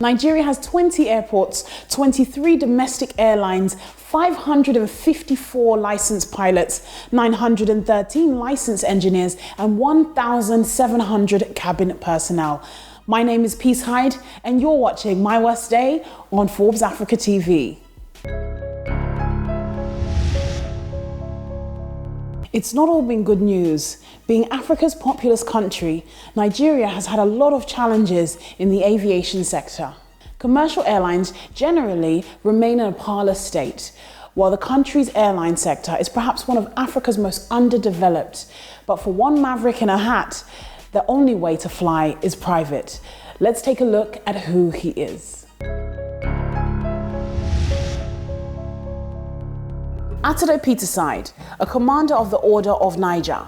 Nigeria has 20 airports, 23 domestic airlines, 554 licensed pilots, 913 licensed engineers, and 1,700 cabin personnel. My name is Peace Hyde, and you're watching My Worst Day on Forbes Africa TV. It's not all been good news. Being Africa's populous country, Nigeria has had a lot of challenges in the aviation sector. Commercial airlines generally remain in a parlous state, while the country's airline sector is perhaps one of Africa's most underdeveloped. But for one maverick in a hat, the only way to fly is private. Let's take a look at who he is. Atedo Peterside, a commander of the Order of Niger,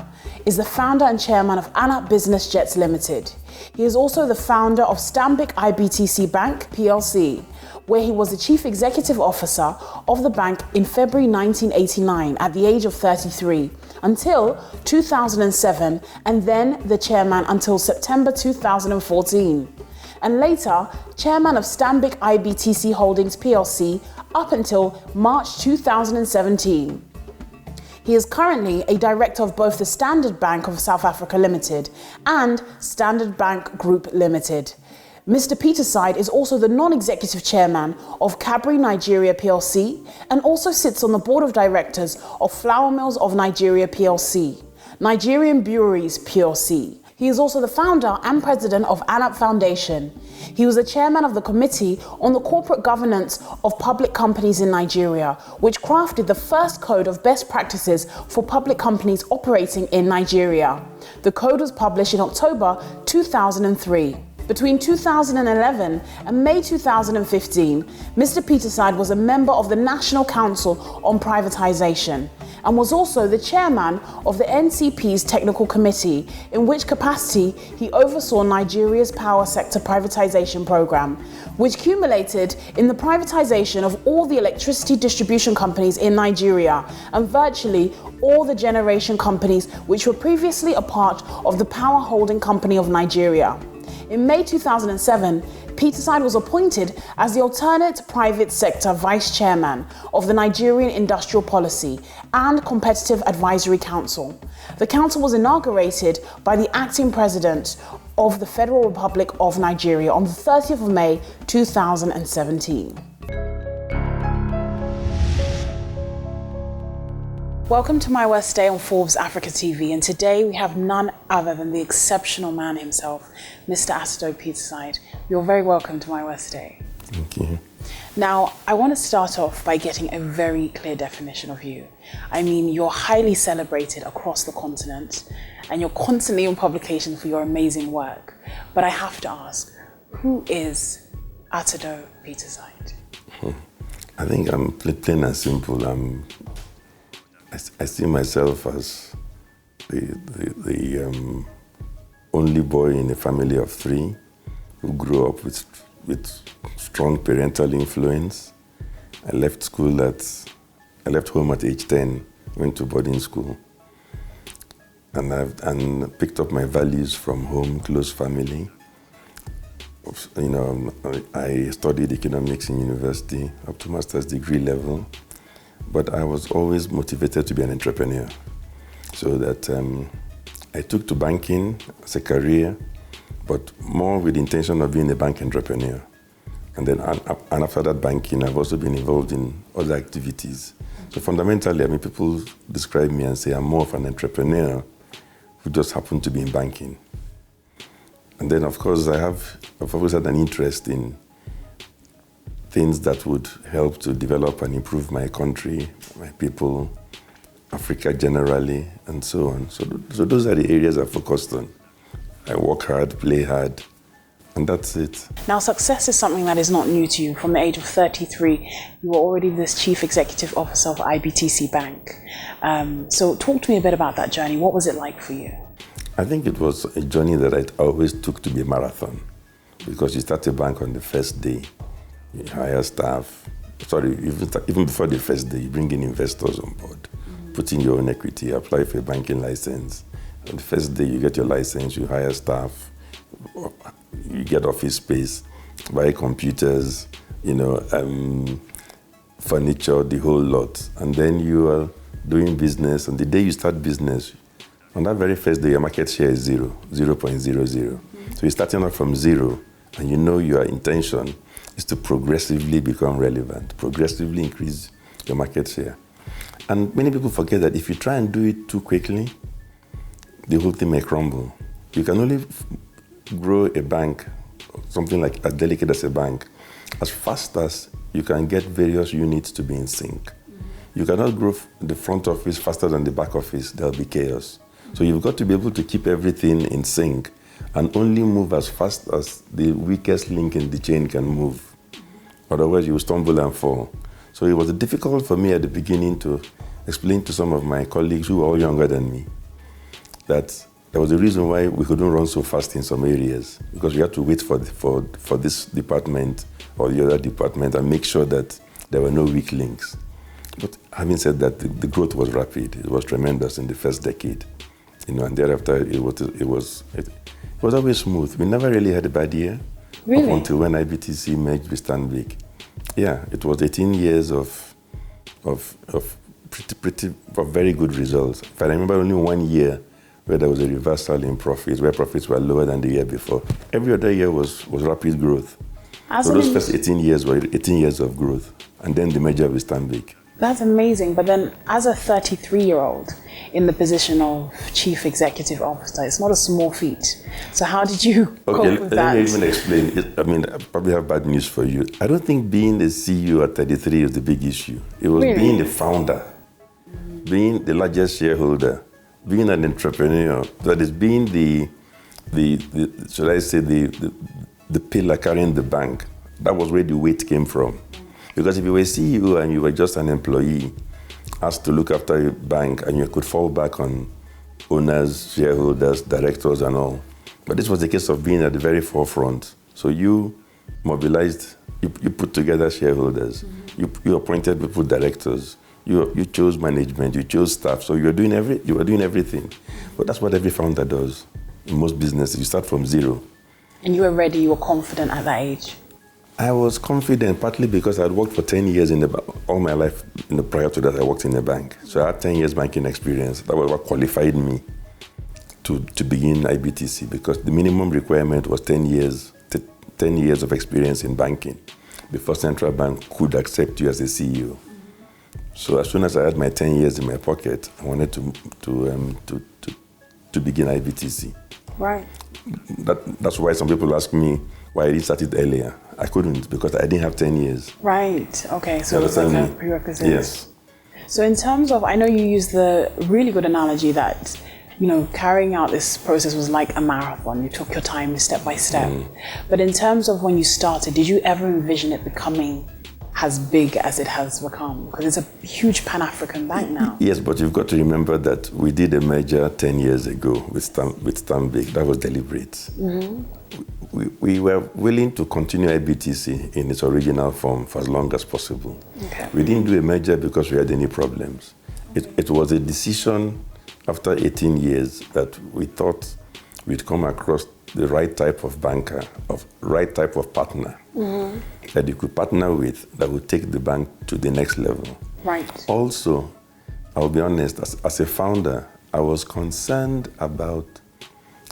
is the founder and chairman of Anap Business Jets Limited. He is also the founder of Stanbic IBTC Bank Plc, where he was the chief executive officer of the bank in February 1989 at the age of 33 until 2007, and then the chairman until September 2014. And later, chairman of Stanbic IBTC Holdings Plc up until March 2017. He is currently a director of both the Standard Bank of South Africa Limited and Standard Bank Group Limited. Mr. Peterside is also the non-executive chairman of Cadbury Nigeria Plc and also sits on the board of directors of Flour Mills of Nigeria Plc, Nigerian Breweries Plc. He is also the founder and president of Anap Foundation. He was the chairman of the Committee on the Corporate Governance of Public Companies in Nigeria, which crafted the first code of best practices for public companies operating in Nigeria. The code was published in October 2003. Between 2011 and May 2015, Mr. Peterside was a member of the National Council on Privatization and was also the chairman of the NCP's Technical Committee, in which capacity he oversaw Nigeria's power sector privatization program, which culminated in the privatization of all the electricity distribution companies in Nigeria and virtually all the generation companies which were previously a part of the Power Holding Company of Nigeria. In May 2007, Peterside was appointed as the alternate private sector vice chairman of the Nigerian Industrial Policy and Competitive Advisory Council. The council was inaugurated by the acting president of the Federal Republic of Nigeria on the 30th of May 2017. Welcome to My Worst Day on Forbes Africa TV, and today we have none other than the exceptional man himself, Mr. Atedo Peterside. You're very welcome to My Worst Day. Thank you. Now, I want to start off by getting a very clear definition of you. I mean, you're highly celebrated across the continent, and you're constantly in publication for your amazing work. But I have to ask, who is Atedo Peterside? I think I'm plain and simple. I see myself as the only boy in a family of three who grew up with strong parental influence. I left home at age 10, went to boarding school, and picked up my values from home, close family. You know, I studied economics in university up to master's degree level. But I was always motivated to be an entrepreneur. So that I took to banking as a career, but more with the intention of being a bank entrepreneur. And then and after that banking, I've also been involved in other activities. So fundamentally, I mean, people describe me and say I'm more of an entrepreneur who just happened to be in banking. And then, of course, I've always had an interest in things that would help to develop and improve my country, my people, Africa generally, and so on. So those are the areas I focused on. I work hard, play hard, and that's it. Now, success is something that is not new to you. From the age of 33, you were already this chief executive officer of IBTC Bank. So talk to me a bit about that journey. What was it like for you? I think it was a journey that I always took to be a marathon, because you start a bank on the first day. You hire staff. Even before the first day, you bring in investors on board, put in your own equity, apply for a banking license. On the first day, you get your license, you hire staff, you get office space, buy computers, furniture, the whole lot. And then you are doing business. On the day you start business, on that very first day, your market share is 0.00. So you're starting off from zero, and your intention is to progressively become relevant, progressively increase your market share. And many people forget that if you try and do it too quickly, the whole thing may crumble. You can only grow a bank, something like as delicate as a bank, as fast as you can get various units to be in sync. You cannot grow the front office faster than the back office. There'll be chaos. So you've got to be able to keep everything in sync and only move as fast as the weakest link in the chain can move. Otherwise, you will stumble and fall. So it was difficult for me at the beginning to explain to some of my colleagues who were all younger than me that there was a reason why we couldn't run so fast in some areas, because we had to wait for this department or the other department and make sure that there were no weak links. But having said that, the growth was rapid. It was tremendous in the first decade, and thereafter it was always smooth. We never really had a bad year. Really? Up until when IBTC merged with Stanbic. Yeah, it was 18 years of very good results. If I remember only 1 year where there was a reversal in profits, where profits were lower than the year before. Every other year was rapid growth. So those first 18 years were 18 years of growth, and then the merger with Stanbic. That's amazing. But then as a 33-year-old in the position of Chief Executive Officer, it's not a small feat. So how did you cope with that? Let me even explain. I probably have bad news for you. I don't think being the CEO at 33 is the big issue. It was really? Being the founder, being the largest shareholder, being an entrepreneur, that is being the pillar carrying the bank. That was where the weight came from. Because if you were a CEO and you were just an employee asked to look after a bank, and you could fall back on owners, shareholders, directors and all. But this was the case of being at the very forefront. So you mobilized, you put together shareholders, you appointed people directors, you chose management, you chose staff. So you were doing everything. But that's what every founder does in most businesses. You start from zero. And you were ready, you were confident at that age? I was confident, partly because I had worked for 10 years all my life. Prior to that, I worked in a bank. So I had 10 years banking experience. That was what qualified me to begin IBTC, because the minimum requirement was 10 years of experience in banking before Central Bank could accept you as a CEO. So as soon as I had my 10 years in my pocket, I wanted to begin IBTC. Right. That's why some people ask me why I didn't start it earlier. I couldn't, because I didn't have 10 years. Right, okay, so it was like a prerequisite. Yes. So in terms of, I know you used the really good analogy that, carrying out this process was like a marathon. You took your time step by step. But in terms of when you started, did you ever envision it becoming as big as it has become? Because it's a huge Pan-African bank now. Yes, but you've got to remember that we did a merger 10 years ago with Stanbic. That was deliberate. We were willing to continue IBTC in its original form for as long as possible. Okay. We didn't do a merger because we had any problems. It was a decision after 18 years that we thought we'd come across the right type of banker, right type of partner that you could partner with that would take the bank to the next level. Right. Also, I'll be honest, as a founder, I was concerned about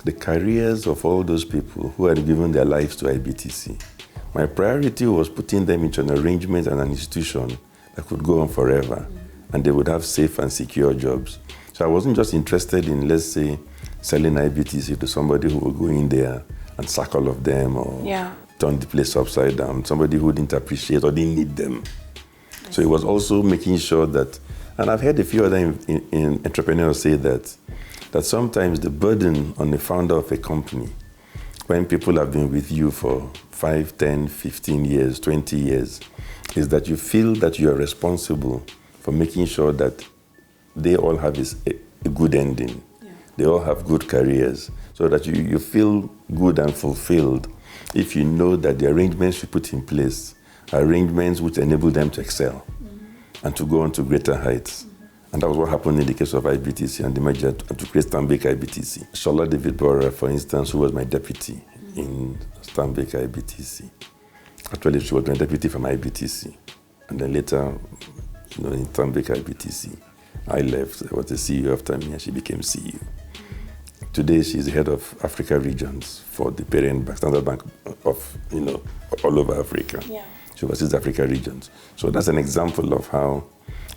the careers of all those people who had given their lives to IBTC. My priority was putting them into an arrangement and an institution that could go on forever, and they would have safe and secure jobs. So I wasn't just interested in, let's say, selling IBTC to somebody who would go in there and sack all of them or turn the place upside down, somebody who didn't appreciate or didn't need them. So it was also making sure that, and I've heard a few other entrepreneurs say that sometimes the burden on the founder of a company, when people have been with you for 5, 10, 15 years, 20 years, is that you feel that you are responsible for making sure that they all have a good ending. Yeah. They all have good careers, so that you feel good and fulfilled if you know that the arrangements you put in place are arrangements which enable them to excel and to go on to greater heights. And that was what happened in the case of IBTC and the merger to create Stanbic IBTC. Shola David Bora, for instance, who was my deputy in Stanbic IBTC. Actually, she was my deputy from IBTC. And then later, in Stanbic IBTC, I left. I was the CEO after me, and she became CEO. Today, she's the head of Africa regions for the parent bank, Standard Bank of, all over Africa. Yeah. She oversees the Africa regions. So that's an example of how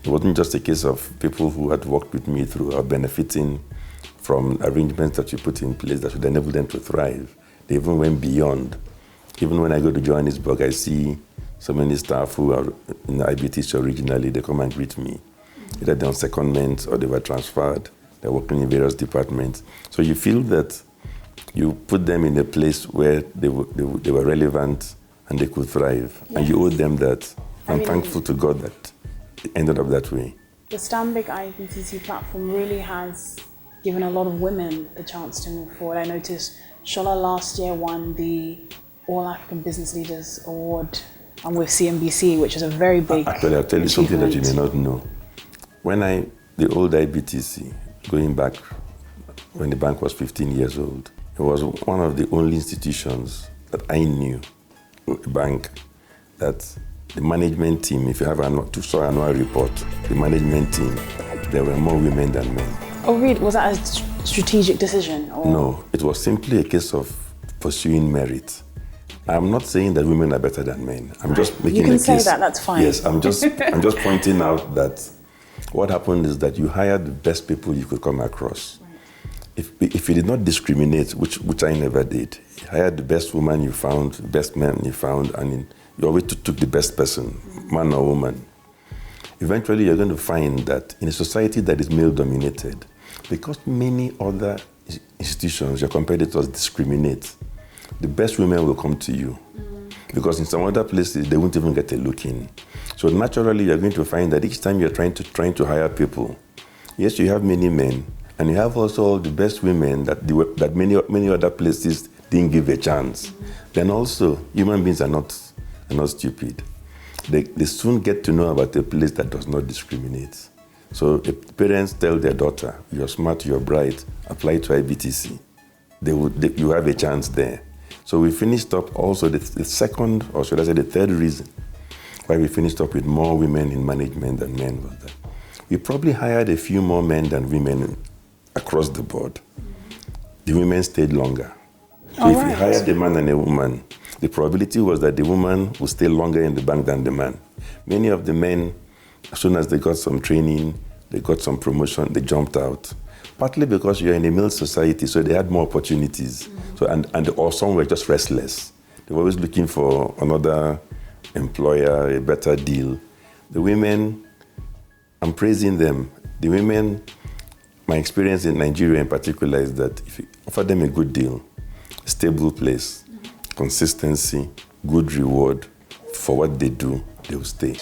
it wasn't just a case of people who had worked with me through or benefiting from arrangements that you put in place that should enable them to thrive. They even went beyond. Even when I go to Johannesburg, I see so many staff who are in the IBTC originally, they come and greet me. Either they're on secondment or they were transferred. They're working in various departments. So you feel that you put them in a place where they were relevant and they could thrive. Yes. And you owe them that. I'm thankful to God that it ended up that way. The Stanbic IBTC platform really has given a lot of women the chance to move forward. I noticed Shola last year won the All African Business Leaders Award with CNBC, which is a very big Actually, I'll tell you something that you may not know. When the old IBTC, going back when the bank was 15 years old, it was one of the only institutions that I knew, a bank, that the management team, if you have saw an annual report, the management team, there were more women than men. Oh, really? Was that a strategic decision? Or? No, it was simply a case of pursuing merit. I'm not saying that women are better than men. I'm just making a case. You can say that, that's fine. Yes, I'm just pointing out that what happened is that you hired the best people you could come across. Right. If you did not discriminate, which I never did, you hired the best woman you found, the best man you found, and you always took the best person, man or woman. Eventually, you're going to find that in a society that is male-dominated, because many other institutions, your competitors discriminate, the best women will come to you. Because in some other places, they won't even get a look in. So naturally, you're going to find that each time you're trying to hire people, yes, you have many men, and you have also all the best women that many other places didn't give a chance. Then also, human beings are not stupid. They soon get to know about a place that does not discriminate. So if parents tell their daughter, you're smart, you're bright, apply to IBTC, you have a chance there. So we finished up also the second, or should I say the third reason why we finished up with more women in management than men was that we probably hired a few more men than women across the board. The women stayed longer. So if you hired a man and a woman, the probability was that the woman would stay longer in the bank than the man. Many of the men, as soon as they got some training, they got some promotion, they jumped out. Partly because you're in a male society, so they had more opportunities. So or some were just restless. They were always looking for another employer, a better deal. The women, I'm praising them. The women, my experience in Nigeria in particular is that if you offer them a good deal, a stable place, consistency, good reward for what they do, they will stay.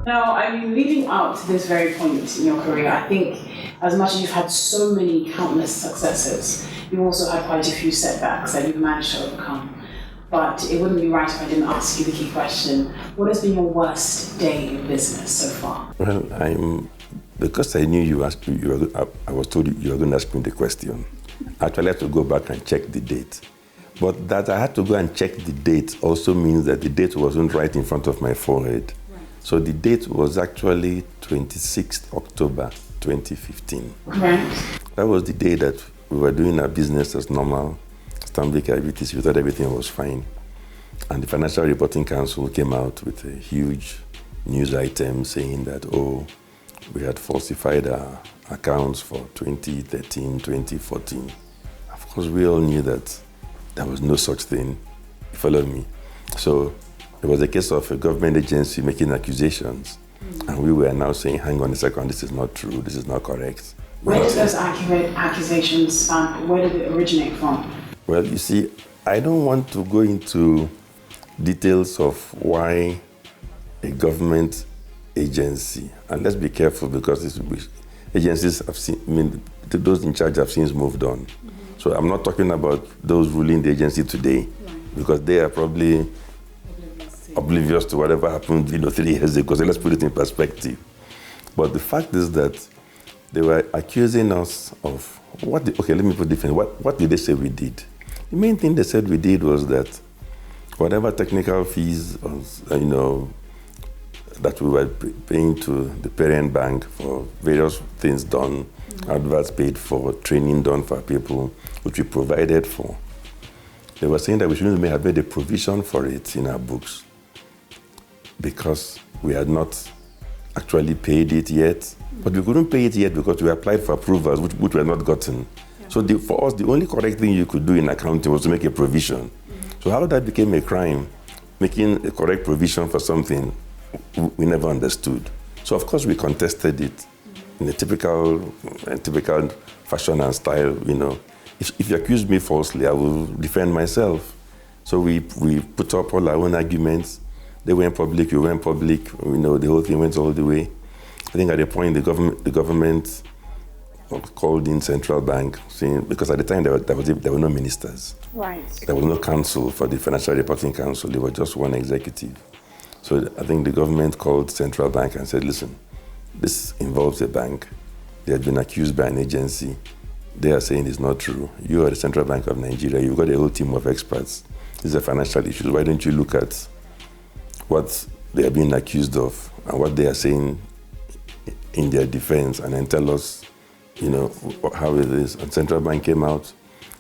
Now, leading up to this very point in your career, I think as much as you've had so many countless successes, you've also had quite a few setbacks that you've managed to overcome. But it wouldn't be right if I didn't ask you the key question. What has been your worst day in business so far? Well, because I knew I was told you were going to ask me the question. Actually, I had to go back and check the date. But that I had to go and check the date also means that the date wasn't right in front of my forehead. So the date was actually 26th October 2015. Right. That was the day that we were doing our business as normal. Stanbic IBTC, we thought everything was fine. And the Financial Reporting Council came out with a huge news item saying that, we had falsified our accounts for 2013, 2014. Of course, we all knew that there was no such thing. You follow me? So it was a case of a government agency making accusations. And we were now saying, hang on a second, this is not true, this is not correct. Where did those accusations span? Where did it originate from? Well, you see, I don't want to go into details of why a government agency. And let's be careful because agencies have seen, those in charge have since moved on. So I'm not talking about those ruling the agency today, because they are probably oblivious to whatever happened 3 years ago. So let's put it in perspective. But the fact is that they were accusing us of okay, let me put it differently. What did they say we did? The main thing they said we did was that whatever technical fees, that we were paying to the parent bank for various things done, adverts paid for, training done for people, which we provided for. They were saying that we shouldn't have made a provision for it in our books because we had not actually paid it yet. But we couldn't pay it yet because we applied for approvals, which were not gotten. Yeah. So for us, the only correct thing you could do in accounting was to make a provision. So how that became a crime, making a correct provision for something, we never understood. So of course we contested it in a typical fashion and style. If you accuse me falsely, I will defend myself. So we put up all our own arguments. They went public, we went public. The whole thing went all the way. I think at a point the government called in central bank, saying, because at the time there were no ministers. Right. There was no council for the Financial Reporting Council. There was just one executive. So I think the government called central bank and said, listen, this involves a bank. They have been accused by an agency. They are saying it's not true. You are the Central Bank of Nigeria. You've got a whole team of experts. These are financial issues. Why don't you look at what they are being accused of and what they are saying in their defense, and then tell us, how it is. And Central Bank came out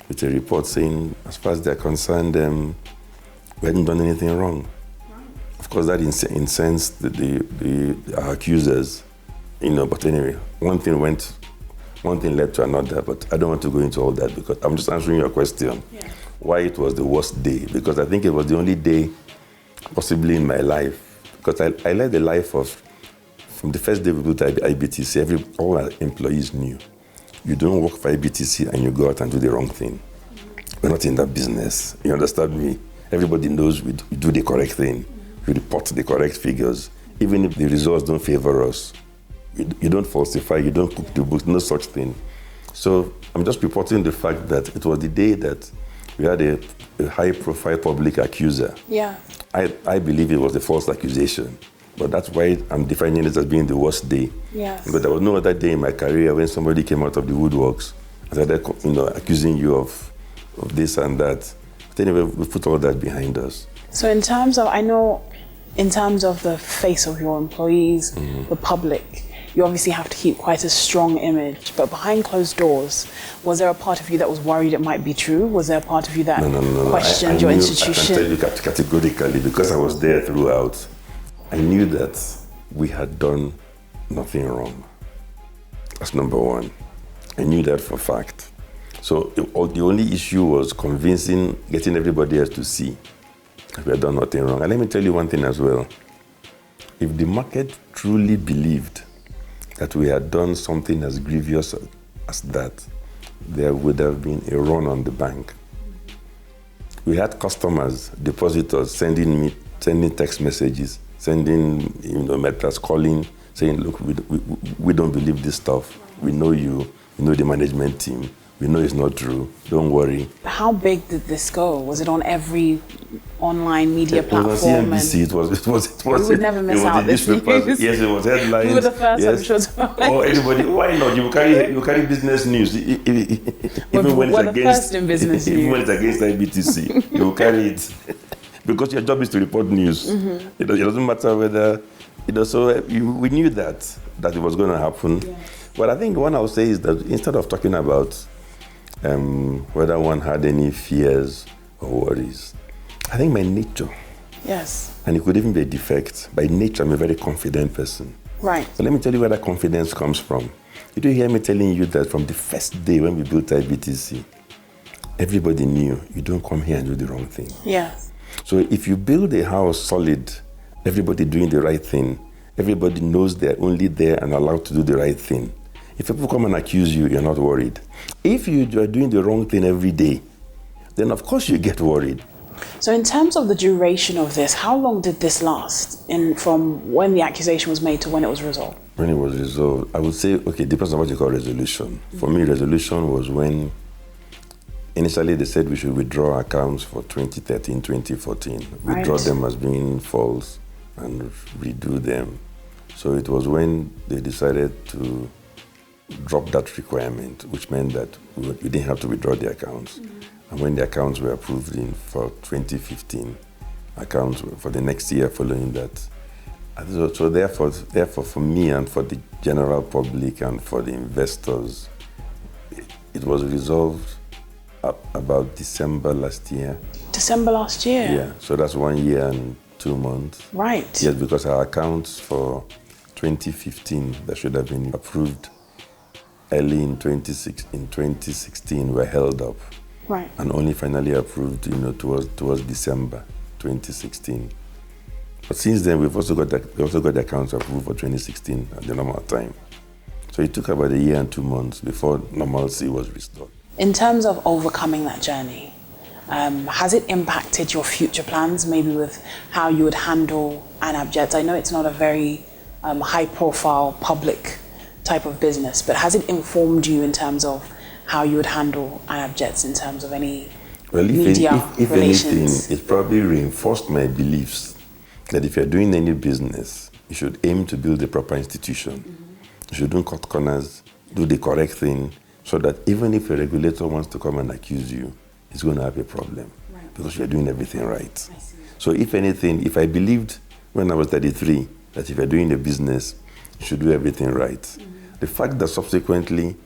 with a report saying, as far as they're concerned, we hadn't done anything wrong. Of course, that incensed our accusers, But anyway, one thing led to another. But I don't want to go into all that because I'm just answering your question. Yeah. Why it was the worst day? Because I think it was the only day, possibly in my life, because I led the life of. From the first day we built IBTC, all our employees knew. You don't work for IBTC and you go out and do the wrong thing. We're not in that business. You understand me? Everybody knows we do the correct thing. We report the correct figures. Even if the results don't favor us, you don't falsify, you don't cook the books, no such thing. So I'm just reporting the fact that it was the day that we had a high-profile public accuser. Yeah. I believe it was a false accusation. But that's why I'm defining it as being the worst day. Yes. But there was no other day in my career when somebody came out of the woodworks and started, accusing you of this and that. But anyway, we put all that behind us. So in terms of the face of your employees, the public, you obviously have to keep quite a strong image. But behind closed doors, was there a part of you that was worried it might be true? Was there a part of you that questioned your institution? I can tell you categorically, because I was there throughout. I knew that we had done nothing wrong. That's number one. I knew that for a fact. So the only issue was getting everybody else to see that we had done nothing wrong. And let me tell you one thing as well. If the market truly believed that we had done something as grievous as that, there would have been a run on the bank. We had customers, depositors, sending text messages, sending letters, calling, saying, look, we don't believe this stuff. We know you, we know the management team. We know it's not true. Don't worry. How big did this go? Was it on every online media platform? It was on CNBC. We would never miss out this news. Yes, it was headlines. We were the first, yes. I'm sure. Or anybody, why not? You carry business news. Even when it's against IBTC, you will carry it. Because your job is to report news. It doesn't matter whether, so we knew that it was going to happen. Yeah. But I think one I would say is that instead of talking about whether one had any fears or worries, I think my nature. Yes. And it could even be a defect. By nature, I'm a very confident person. Right. So let me tell you where that confidence comes from. Did you hear me telling you that from the first day when we built IBTC, everybody knew you don't come here and do the wrong thing. Yes. So if you build a house solid, everybody doing the right thing, everybody knows they're only there and allowed to do the right thing. If people come and accuse you, you're not worried. If you are doing the wrong thing every day, then of course you get worried. So in terms of the duration of this, how long did this last from when the accusation was made to when it was resolved? When it was resolved, I would say, okay, depends on what you call resolution. For me, resolution was when initially they said we should withdraw accounts for 2013, 2014. Right. Withdraw them as being false and redo them. So it was when they decided to drop that requirement, which meant that we didn't have to withdraw the accounts. And when the accounts were approved for 2015, accounts for the next year following that. And so therefore, for me and for the general public and for the investors, it was resolved about December last year. December last year? Yeah, so that's 1 year and 2 months. Right. Yes, because our accounts for 2015 that should have been approved early in 2016 were held up. Right. And only finally approved, towards December 2016. But since then, we also got the accounts approved for 2016 at the normal time. So it took about 1 year and 2 months before normalcy was restored. In terms of overcoming that journey, has it impacted your future plans, maybe with how you would handle AnapJets? I know it's not a very high-profile public type of business, but has it informed you in terms of how you would handle AnapJets in terms of any media if relations? anything, it probably reinforced my beliefs that if you're doing any business, you should aim to build a proper institution. You shouldn't cut corners, do the correct thing, so that even if a regulator wants to come and accuse you, he's going to have a problem, because you're doing everything right. So if anything, if I believed when I was 33 that if you're doing a business, you should do everything right. The fact that subsequently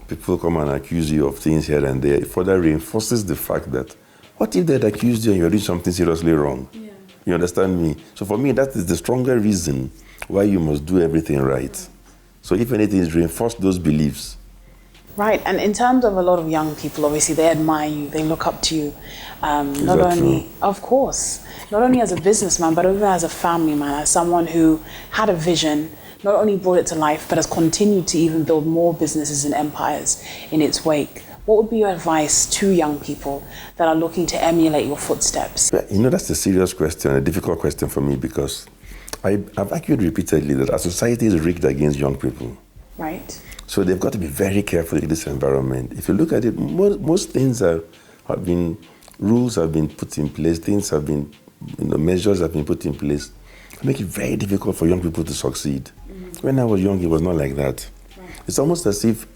people come and accuse you of things here and there, it further reinforces the fact that what if they'd accused you and you're doing something seriously wrong? Yeah. You understand me? So for me, that is the stronger reason why you must do everything right. So if anything, it's reinforced those beliefs. Right, and in terms of a lot of young people, obviously they admire you, they look up to you. Not only, true? Of course, not only as a businessman, but even as a family man, as someone who had a vision, not only brought it to life, but has continued to even build more businesses and empires in its wake. What would be your advice to young people that are looking to emulate your footsteps? That's a serious question, a difficult question for me, because I've argued repeatedly that our society is rigged against young people. Right. So they've got to be very careful in this environment. If you look at it, most things rules have been put in place, things have been, measures have been put in place to make it very difficult for young people to succeed. When I was young, it was not like that. Right. It's almost as if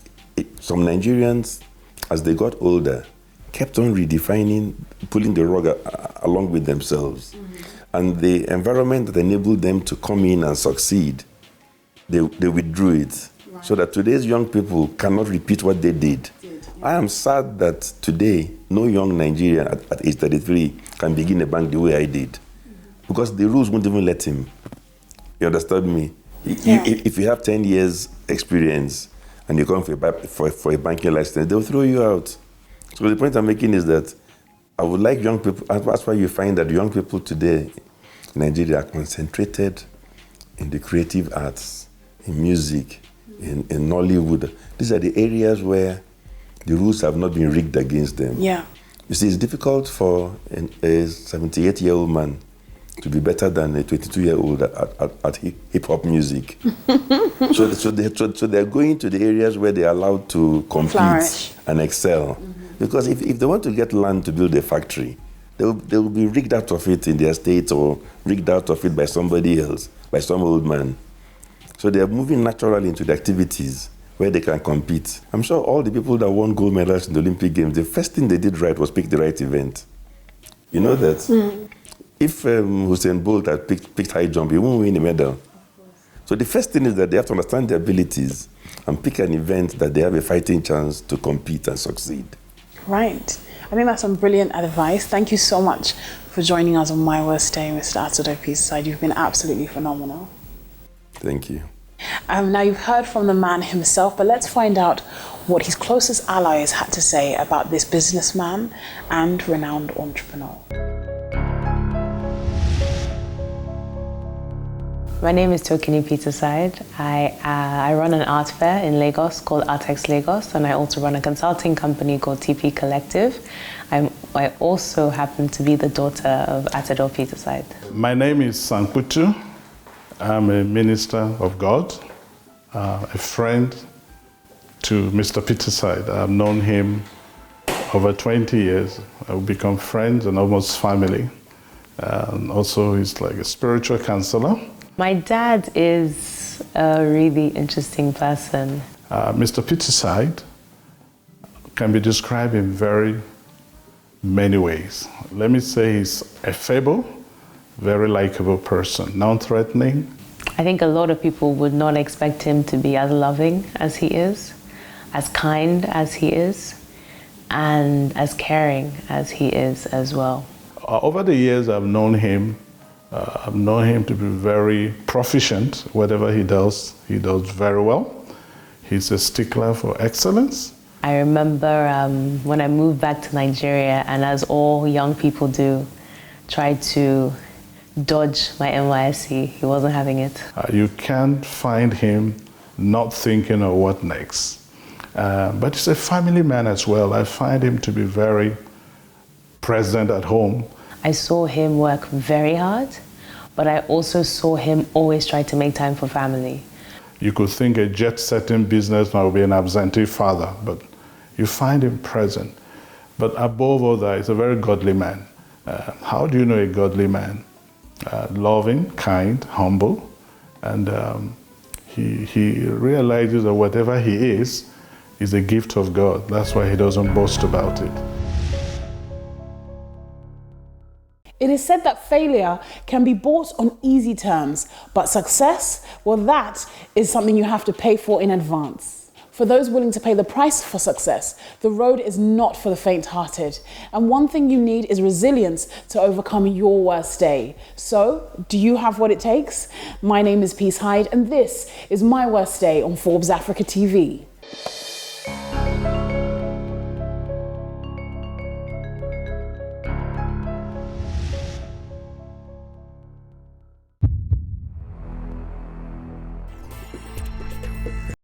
some Nigerians, as they got older, kept on redefining, pulling the rug along with themselves. And the environment that enabled them to come in and succeed, they withdrew it. Right. So that today's young people cannot repeat what they did. I am sad that today, no young Nigerian at age 33 can begin a bank the way I did. Because the rules won't even let him. You understand me? Yeah. If you have 10 years experience and you come for a banking license, they'll throw you out. So the point I'm making is that I would like young people, that's why you find that young people today in Nigeria are concentrated in the creative arts, in music, in Nollywood. These are the areas where the rules have not been rigged against them. Yeah. You see, it's difficult for a 78-year-old man to be better than a 22-year-old at hip-hop music. so they're going to the areas where they're allowed to compete and excel. Because if they want to get land to build a factory, they will be rigged out of it in their state or rigged out of it by somebody else, by some old man. So they're moving naturally into the activities where they can compete. I'm sure all the people that won gold medals in the Olympic Games, the first thing they did right was pick the right event. You know that? If Usain Bolt had picked high jump, he won't win a medal. So the first thing is that they have to understand their abilities and pick an event that they have a fighting chance to compete and succeed. Right. I think that's some brilliant advice. Thank you so much for joining us on My Worst Day, Mr. Atedo Peterside. You've been absolutely phenomenal. Thank you. Now you've heard from the man himself, but let's find out what his closest allies had to say about this businessman and renowned entrepreneur. My name is Tokini Peterside. I run an art fair in Lagos called Artex Lagos, and I also run a consulting company called TP Collective. I also happen to be the daughter of Atedo Peterside. My name is Sankutu. I'm a minister of God, a friend to Mr. Peterside. I've known him over 20 years. I've become friends and almost family. And also he's like a spiritual counselor. My dad is a really interesting person. Mr. Peterside can be described in very many ways. Let me say he's affable, very likable person, non-threatening. I think a lot of people would not expect him to be as loving as he is, as kind as he is, and as caring as he is as well. Over the years, I've known him to be very proficient. Whatever he does very well. He's a stickler for excellence. I remember when I moved back to Nigeria, and as all young people do, tried to dodge my NYSC. He wasn't having it. You can't find him not thinking of what next. But he's a family man as well. I find him to be very present at home. I saw him work very hard, but I also saw him always try to make time for family. You could think a jet-setting businessman would be an absentee father, but you find him present. But above all that, he's a very godly man. How do you know a godly man? Loving, kind, humble, and he realizes that whatever he is a gift of God. That's why he doesn't boast about it. It is said that failure can be bought on easy terms, but success, well, that is something you have to pay for in advance. For those willing to pay the price for success, the road is not for the faint-hearted. And one thing you need is resilience to overcome your worst day. So, do you have what it takes? My name is Peace Hyde, and this is My Worst Day on Forbes Africa TV.